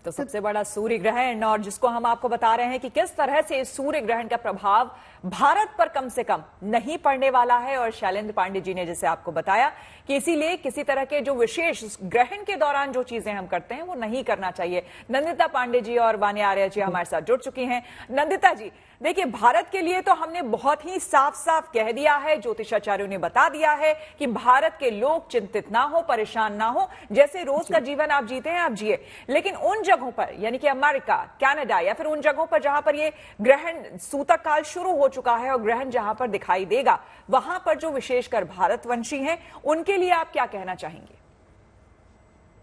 तो सबसे बड़ा सूर्य ग्रहण, और जिसको हम आपको बता रहे हैं कि किस तरह से इस सूर्य ग्रहण का प्रभाव भारत पर कम से कम नहीं पड़ने वाला है। और शैलेंद्र पांडे जी ने जैसे आपको बताया कि इसीलिए किसी तरह के जो विशेष ग्रहण के दौरान जो चीजें हम करते हैं वो नहीं करना चाहिए। नंदिता पांडे जी और वानी आर्य जी हमारे साथ जुड़ चुकी हैं। नंदिता जी, देखिए, भारत के लिए तो हमने बहुत ही साफ साफ कह दिया है, ज्योतिषाचार्यों ने बता दिया है कि भारत के लोग चिंतित ना हो, परेशान ना हो, जैसे रोज का जीवन आप जीते हैं आप जिए। लेकिन उन जगहों पर, यानी कि अमेरिका, कनाडा या फिर उन जगहों पर जहां पर ये ग्रहण सूतक काल शुरू हो चुका है और ग्रहण जहां पर दिखाई देगा, वहां पर जो विशेषकर भारतवंशी हैं, उनके लिए आप क्या कहना चाहेंगे?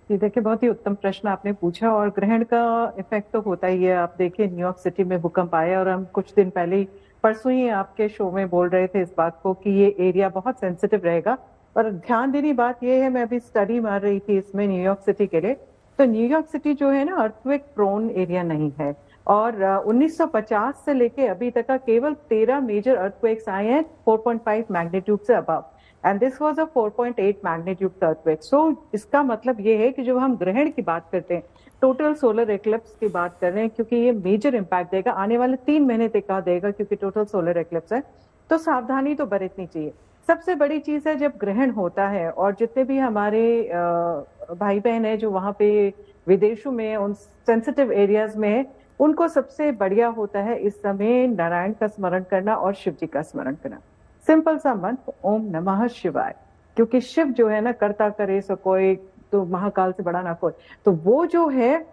जी देखिए, बहुत ही उत्तम प्रश्न आपने पूछा। और ग्रहण का इफेक्ट तो होता ही है। आप देखिए, न्यूयॉर्क सिटी में भूकंप आया और हम कुछ दिन पहले ही, परसों ही आपके शो में बोल रहे थे इस बात को कि ये एरिया बहुत सेंसिटिव रहेगा। और ध्यान देने बात ये है, मैं अभी स्टडी मार रही थी इसमें न्यूयॉर्क सिटी के लिए, तो न्यूयॉर्क सिटी जो है ना, अर्थक्वेक प्रोन एरिया नहीं है। और 1950 से लेके अभी तक का केवल 13 मेजर अर्थक्वेक्स आए हैं 4.5 मैग्नीट्यूड से above, and this was a 4.8 magnitude earthquake. So इसका मतलब ये है कि जब हम ग्रहण की बात करते हैं, टोटल सोलर एक्लिप्स की बात कर रहे हैं, क्योंकि ये मेजर इंपैक्ट देगा, आने वाले 3 महीने तक का देगा, क्योंकि टोटल सोलर एक्लिप्स है, तो सावधानी तो बरतनी चाहिए। सबसे बड़ी चीज है जब ग्रहण होता है, और जितने भी हमारे भाई बहन है जो वहां पे विदेशों में उन सेंसिटिव एरियाज में है, उनको सबसे बढ़िया होता है इस समय नारायण का स्मरण करना और शिव जी का स्मरण करना। सिंपल सा मंत्र, ओम नमः शिवाय, क्योंकि शिव जो है ना, करता करे सो कोई, तो महाकाल से बड़ा ना कोई। तो वो जो है,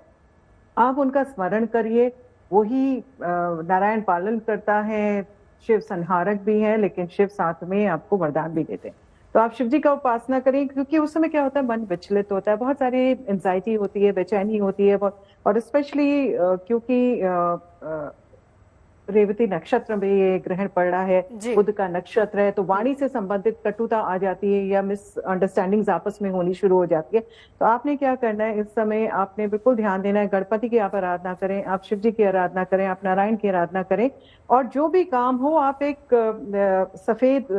आप उनका स्मरण करिए। वही नारायण पालन करता है, शिव संहारक भी है, लेकिन शिव साथ में आपको वरदान भी देते हैं। तो आप शिव जी का उपासना करें, क्योंकि उस समय क्या होता है, मन विचलित होता है, बहुत सारी एंजाइटी होती है, बेचैनी होती है, और स्पेशली क्योंकि रेवती नक्षत्र में ये ग्रहण पड़ रहा है, बुध का नक्षत्र है, तो वाणी से संबंधित कटुता आ जाती है या मिसअंडरस्टैंडिंग्स आपस में होनी शुरू हो जाती है। तो आपने क्या करना है, इस समय आपने बिल्कुल ध्यान देना है, गणपति की आप आराधना करें, आप शिव जी की आराधना करें, आप नारायण की आराधना करें। और जो भी काम हो, आप एक सफेद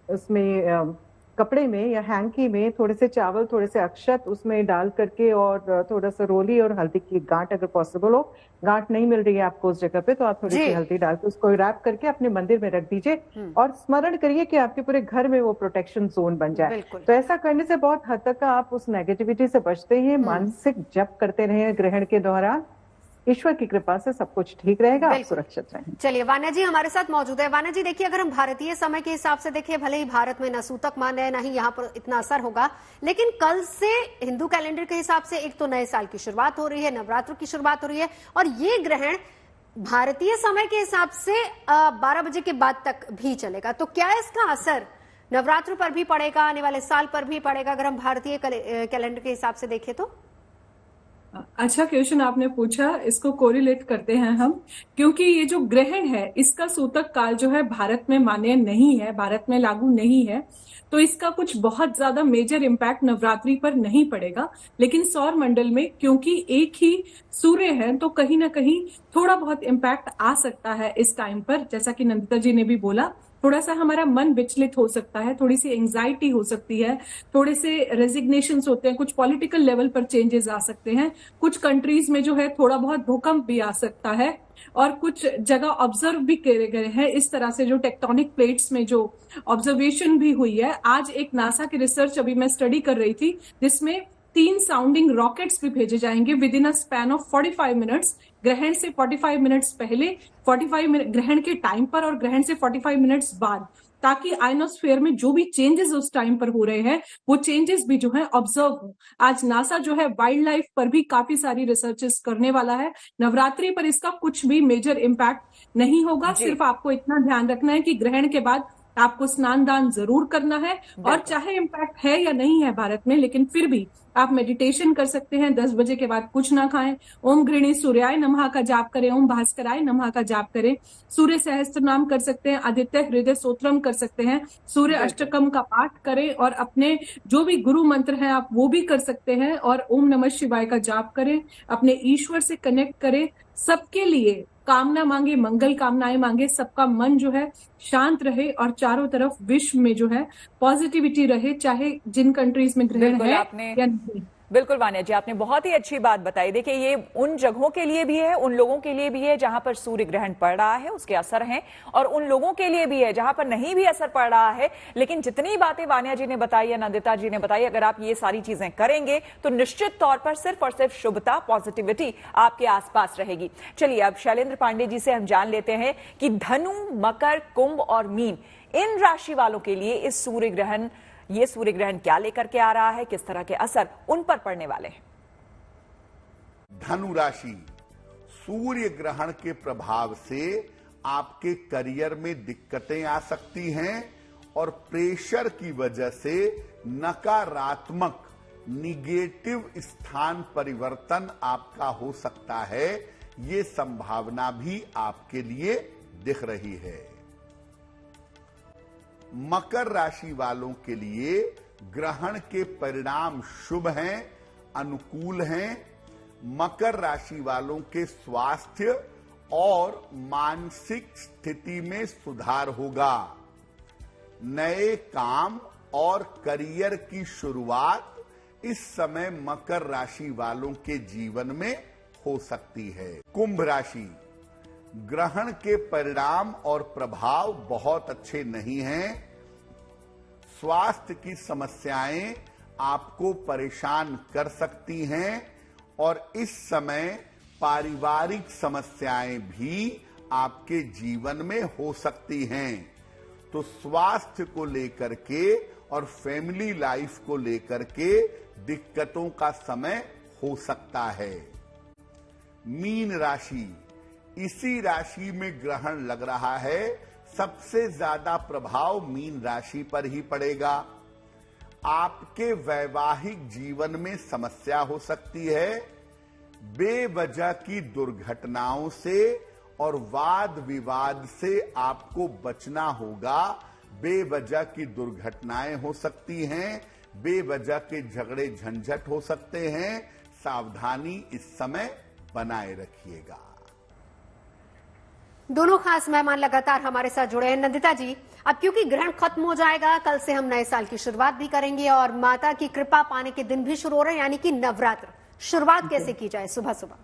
उसमें कपड़े में या हैंकी में थोड़े से चावल, थोड़े से अक्षत उसमें डाल करके, और थोड़ा सा रोली और हल्दी की गांठ, अगर पॉसिबल हो, गांठ नहीं मिल रही है आपको उस जगह पे, तो आप थोड़ी सी हल्दी डाल के उसको रैप करके अपने मंदिर में रख दीजिए, और स्मरण करिए कि आपके पूरे घर में वो प्रोटेक्शन जोन बन जाए। तो ऐसा करने से बहुत हद तक आप उस नेगेटिविटी से बचते हैं। मानसिक जप करते रहे ग्रहण के दौरान, ईश्वर की कृपा से सब कुछ ठीक रहेगा, आप सुरक्षित रहेंगे। चलिए, वान्या जी हमारे साथ मौजूद है। वान्या जी, देखिए, अगर हम भारतीय समय के हिसाब से देखें, भले ही भारत में न सूतक मान है, न ही यहाँ पर इतना असर होगा, लेकिन कल से हिंदू कैलेंडर के हिसाब से एक तो नए साल की शुरुआत हो रही है, नवरात्र की शुरुआत हो रही है, और ये ग्रहण भारतीय समय के हिसाब से 12 बजे के बाद तक भी चलेगा। तो क्या इसका असर नवरात्र पर भी पड़ेगा, आने वाले साल पर भी पड़ेगा, अगर हम भारतीय कैलेंडर के हिसाब से देखें तो? अच्छा क्वेश्चन आपने पूछा। इसको कोरिलेट करते हैं हम, क्योंकि ये जो ग्रहण है इसका सूतक काल जो है भारत में मान्य नहीं है, भारत में लागू नहीं है, तो इसका कुछ बहुत ज्यादा मेजर इम्पैक्ट नवरात्रि पर नहीं पड़ेगा। लेकिन सौर मंडल में क्योंकि एक ही सूर्य है, तो कहीं ना कहीं थोड़ा बहुत इम्पैक्ट आ सकता है इस टाइम पर। जैसा कि नंदिता जी ने भी बोला, थोड़ा सा हमारा मन विचलित हो सकता है, थोड़ी सी एंजाइटी हो सकती है, थोड़े से रेजिग्नेशंस होते हैं, कुछ पॉलिटिकल लेवल पर चेंजेस आ सकते हैं, कुछ कंट्रीज में जो है थोड़ा बहुत भूकंप भी आ सकता है, और कुछ जगह ऑब्जर्व भी करे गए हैं इस तरह से, जो टेक्टोनिक प्लेट्स में जो ऑब्जर्वेशन भी हुई है। आज एक नासा की रिसर्च अभी मैं स्टडी कर रही थी, जिसमें 3 साउंडिंग रॉकेट्स भी भेजे जाएंगे with in a span of 45 minutes, ग्रहण से 45 मिनट्स पहले, 45 मिनट ग्रहण के टाइम पर, और ग्रहण से 45 मिनट्स बाद, ताकि आयनोस्फेयर में जो भी चेंजेस उस टाइम पर हो रहे हैं वो चेंजेस भी जो है ऑब्जर्व हो। आज नासा जो है वाइल्ड लाइफ पर भी काफी सारी रिसर्चेस करने वाला है। नवरात्रि पर इसका कुछ भी मेजर इम्पैक्ट नहीं होगा। सिर्फ आपको इतना ध्यान रखना है कि ग्रहण के बाद आपको स्नान दान जरूर करना है, और चाहे इम्पैक्ट है या नहीं है भारत में, लेकिन फिर भी आप मेडिटेशन कर सकते हैं। 10 बजे के बाद कुछ ना खाएं, ओम गृणी सूर्याय नमः का जाप करें, ओम भास्कराय नमः का जाप करें, सूर्य सहस्त्र नाम कर सकते हैं, आदित्य हृदय स्तोत्रम कर सकते हैं, सूर्य अष्टकम का पाठ करें, और अपने जो भी गुरु मंत्र हैं आप वो भी कर सकते हैं, और ओम नमः शिवाय का जाप करें, अपने ईश्वर से कनेक्ट करें। सबके लिए कामना मांगे, मंगल कामनाएं मांगे, सबका मन जो है शांत रहे, और चारों तरफ विश्व में जो है पॉजिटिविटी रहे, चाहे जिन कंट्रीज में ग्रहण है या नहीं। बिल्कुल वान्या जी, आपने बहुत ही अच्छी बात बताई। देखिए, ये उन जगहों के लिए भी है, उन लोगों के लिए भी है जहां पर सूर्य ग्रहण पड़ रहा है, उसके असर हैं, और उन लोगों के लिए भी है जहां पर नहीं भी असर पड़ रहा है। लेकिन जितनी बातें वान्या जी ने बताई या नंदिता जी ने बताई, अगर आप ये सारी चीजें करेंगे तो निश्चित तौर पर सिर्फ और सिर्फ शुभता, पॉजिटिविटी आपके आसपास रहेगी। चलिए, अब शैलेंद्र पांडे जी से हम जान लेते हैं कि धनु, मकर, कुंभ और मीन, इन राशि वालों के लिए ये सूर्य ग्रहण क्या लेकर के आ रहा है, किस तरह के असर उन पर पड़ने वाले हैं। धनु राशि, सूर्य ग्रहण के प्रभाव से आपके करियर में दिक्कतें आ सकती हैं और प्रेशर की वजह से नकारात्मक निगेटिव स्थान परिवर्तन आपका हो सकता है। ये संभावना भी आपके लिए दिख रही है। मकर राशि वालों के लिए ग्रहण के परिणाम शुभ हैं, अनुकूल हैं। मकर राशि वालों के स्वास्थ्य और मानसिक स्थिति में सुधार होगा। नए काम और करियर की शुरुआत इस समय मकर राशि वालों के जीवन में हो सकती है। कुंभ राशि, ग्रहण के परिणाम और प्रभाव बहुत अच्छे नहीं हैं। स्वास्थ्य की समस्याएं आपको परेशान कर सकती हैं और इस समय पारिवारिक समस्याएं भी आपके जीवन में हो सकती हैं। तो स्वास्थ्य को लेकर के और फैमिली लाइफ को लेकर के दिक्कतों का समय हो सकता है। मीन राशि, इसी राशि में ग्रहण लग रहा है, सबसे ज्यादा प्रभाव मीन राशि पर ही पड़ेगा। आपके वैवाहिक जीवन में समस्या हो सकती है। बेवजह की दुर्घटनाओं से और वाद विवाद से आपको बचना होगा। बेवजह की दुर्घटनाएं हो सकती हैं, बेवजह के झगड़े झंझट हो सकते हैं। सावधानी इस समय बनाए रखिएगा। दोनों खास मेहमान लगातार हमारे साथ जुड़े हैं। नंदिता जी, अब क्योंकि ग्रहण खत्म हो जाएगा, कल से हम नए साल की शुरुआत भी करेंगे और माता की कृपा पाने के दिन भी शुरू हो रहे हैं, यानी कि नवरात्र। शुरुआत कैसे की जाए सुबह सुबह?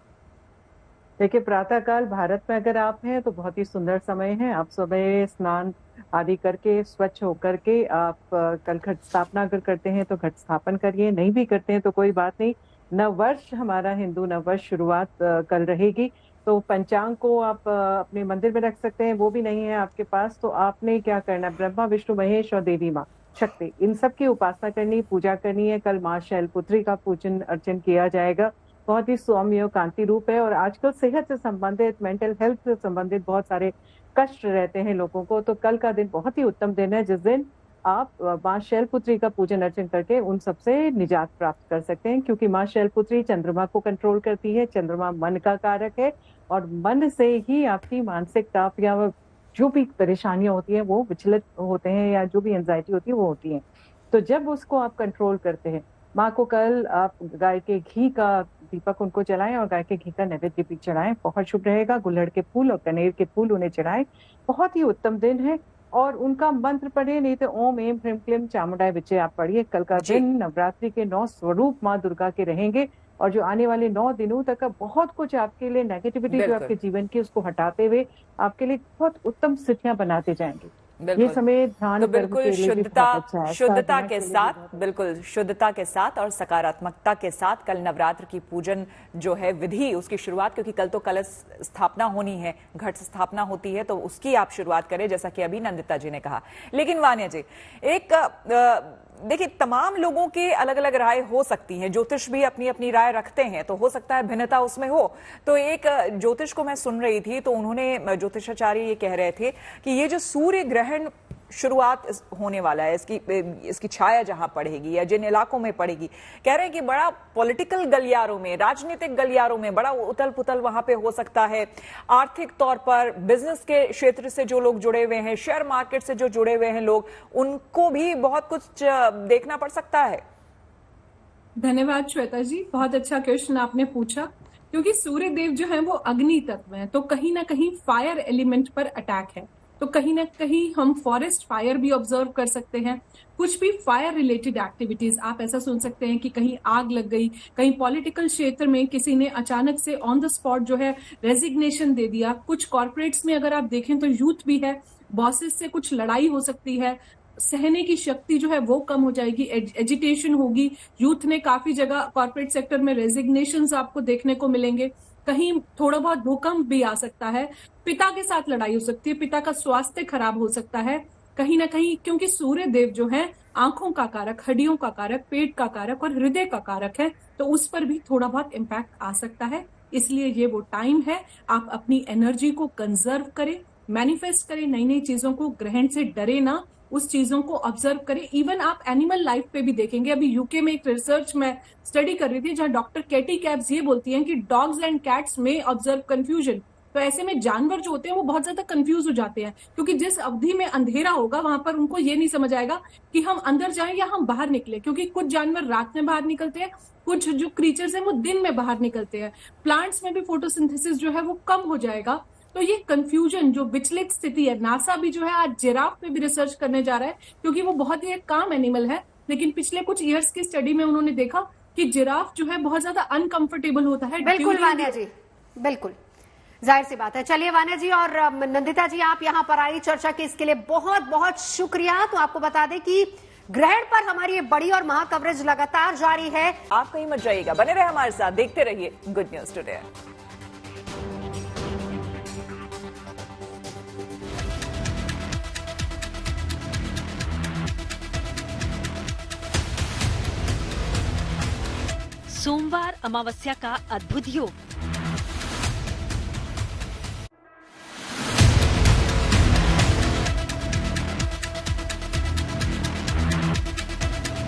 देखिए, प्रातःकाल भारत में अगर आप हैं तो बहुत ही सुंदर समय है। आप सुबह स्नान आदि करके स्वच्छ होकर के आप कल घट स्थापना अगर करते हैं तो घट स्थापन करिए, नहीं भी करते हैं तो कोई बात नहीं। नववर्ष, हमारा हिंदू नववर्ष शुरुआत कल रहेगी, तो पंचांग को आप अपने मंदिर में रख सकते हैं। वो भी नहीं है आपके पास तो आपने क्या करना है, ब्रह्मा विष्णु महेश और देवी माँ शक्ति, इन सब की उपासना करनी, पूजा करनी है। कल माँ शैलपुत्री का पूजन अर्चन किया जाएगा। बहुत ही सौम्य कांति रूप है और आजकल सेहत से संबंधित, मेंटल हेल्थ से संबंधित बहुत सारे कष्ट रहते हैं लोगों को, तो कल का दिन बहुत ही उत्तम दिन है जिस दिन आप माँ शैलपुत्री का पूजन अर्चन करके उन सबसे निजात प्राप्त कर सकते हैं। क्योंकि माँ शैलपुत्री चंद्रमा को कंट्रोल करती है, चंद्रमा मन का कारक है और मन से ही आपकी मानसिक ताप या जो भी परेशानियां होती हैं वो विचलित होते हैं, या जो भी एंजाइटी होती है वो होती है। तो जब उसको आप कंट्रोल करते हैं, माँ को कल आप गाय के घी का दीपक उनको जलाएं और गाय के घी का नैवेद्य भी चढ़ाएं, बहुत शुभ रहेगा। गुलहड़ के फूल और कनेर के फूल उन्हें चढ़ाएं, बहुत ही उत्तम दिन है। और उनका मंत्र पढ़े, नहीं तो ओम एम ह्रीम क्लीम चामुंडाय विचे आप पढ़िए। कल का दिन नवरात्रि के 9 स्वरूप माँ दुर्गा के रहेंगे और जो आने वाले 9 दिनों तक का बहुत कुछ आपके लिए नेगेटिविटी जो आपके जीवन की उसको हटाते हुए आपके लिए बहुत उत्तम स्थितियां बनाते जाएंगे। ये समय ध्यान तो बिल्कुल शुद्धता के साथ, बिल्कुल शुद्धता के साथ और सकारात्मकता के साथ कल नवरात्र की पूजन जो है विधि, उसकी शुरुआत, क्योंकि कल तो कलश स्थापना होनी है, घट स्थापना होती है, तो उसकी आप शुरुआत करें जैसा कि अभी नंदिता जी ने कहा। लेकिन वान्या जी, एक देखिए, तमाम लोगों की अलग अलग राय हो सकती है, ज्योतिष भी अपनी अपनी राय रखते हैं, तो हो सकता है भिन्नता उसमें हो। तो एक ज्योतिष को मैं सुन रही थी तो उन्होंने, ज्योतिषाचार्य ये कह रहे थे कि ये जो सूर्य ग्रहण शुरुआत होने वाला है, इसकी छाया जहां पड़ेगी या जिन इलाकों में पड़ेगी, कह रहे हैं कि बड़ा पॉलिटिकल गलियारों में, राजनीतिक गलियारों में बड़ा उथल पुथल वहां पे हो सकता है। आर्थिक तौर पर बिजनेस के क्षेत्र से जो लोग जुड़े हुए हैं, शेयर मार्केट से जो जुड़े हुए हैं लोग, उनको भी बहुत कुछ देखना पड़ सकता है। धन्यवाद श्वेता जी, बहुत अच्छा क्वेश्चन आपने पूछा। क्योंकि सूर्य देव जो है वो अग्नि तत्व है, तो कहीं ना कहीं फायर एलिमेंट पर अटैक है। तो कहीं ना कहीं हम फॉरेस्ट फायर भी ऑब्जर्व कर सकते हैं। कुछ भी फायर रिलेटेड एक्टिविटीज आप ऐसा सुन सकते हैं कि कहीं आग लग गई, कहीं पॉलिटिकल क्षेत्र में किसी ने अचानक से ऑन द स्पॉट जो है रेजिग्नेशन दे दिया। कुछ कॉर्पोरेट्स में अगर आप देखें तो यूथ भी है, बॉसेस से कुछ लड़ाई हो सकती है, सहने की शक्ति जो है वो कम हो जाएगी, एजिटेशन होगी। यूथ ने काफी जगह कॉर्पोरेट सेक्टर में रेजिग्नेशंस आपको देखने को मिलेंगे। कहीं थोड़ा बहुत भूकंप भी आ सकता है, पिता के साथ लड़ाई हो सकती है, पिता का स्वास्थ्य खराब हो सकता है कहीं ना कहीं, क्योंकि सूर्य देव जो है आंखों का कारक, हड्डियों का कारक, पेट का कारक और हृदय का कारक है, तो उस पर भी थोड़ा बहुत इम्पैक्ट आ सकता है। इसलिए ये वो टाइम है, आप अपनी एनर्जी को कंजर्व करें, मैनिफेस्ट करें, नई नई चीजों को, ग्रहण से डरे ना, उस चीजों को ऑब्जर्व करें। इवन आप एनिमल लाइफ पे भी देखेंगे। अभी यूके में एक रिसर्च मैं स्टडी कर रही थी जहां डॉक्टर केटी कैब्स ये बोलती हैं कि डॉग्स एंड कैट्स में ऑब्जर्व कंफ्यूजन। तो ऐसे में जानवर जो होते हैं वो बहुत ज्यादा कंफ्यूज हो जाते हैं, क्योंकि जिस अवधि में अंधेरा होगा वहां पर उनको ये नहीं समझ आएगा कि हम अंदर जाएं या हम बाहर निकले, क्योंकि कुछ जानवर रात में बाहर निकलते हैं, कुछ जो क्रीचर्स हैं वो दिन में बाहर निकलते हैं। प्लांट्स में भी फोटोसिंथेसिस जो है वो कम हो जाएगा। तो ये कंफ्यूजन जो विचलित स्थिति है, नासा भी जो है आज जिराफ पे भी रिसर्च करने जा रहा है, क्योंकि वो बहुत ही एक काम एनिमल है, लेकिन पिछले कुछ ईयर्स की स्टडी में उन्होंने देखा कि जिराफ जो है बहुत ज्यादा अनकंफर्टेबल होता है। बिल्कुल वान्या जी, बिल्कुल जाहिर सी बात है। चलिए वान्या जी और नंदिता जी, आप यहाँ पर आई चर्चा के, इसके लिए बहुत बहुत शुक्रिया। तो आपको बता दें कि ग्रहण पर हमारी ये बड़ी और महा कवरेज लगातार जारी है। आप कहीं मत जाइएगा, बने रहे हमारे साथ, देखते रहिए गुड न्यूज टुडे। सोमवार अमावस्या का अद्भुत योग,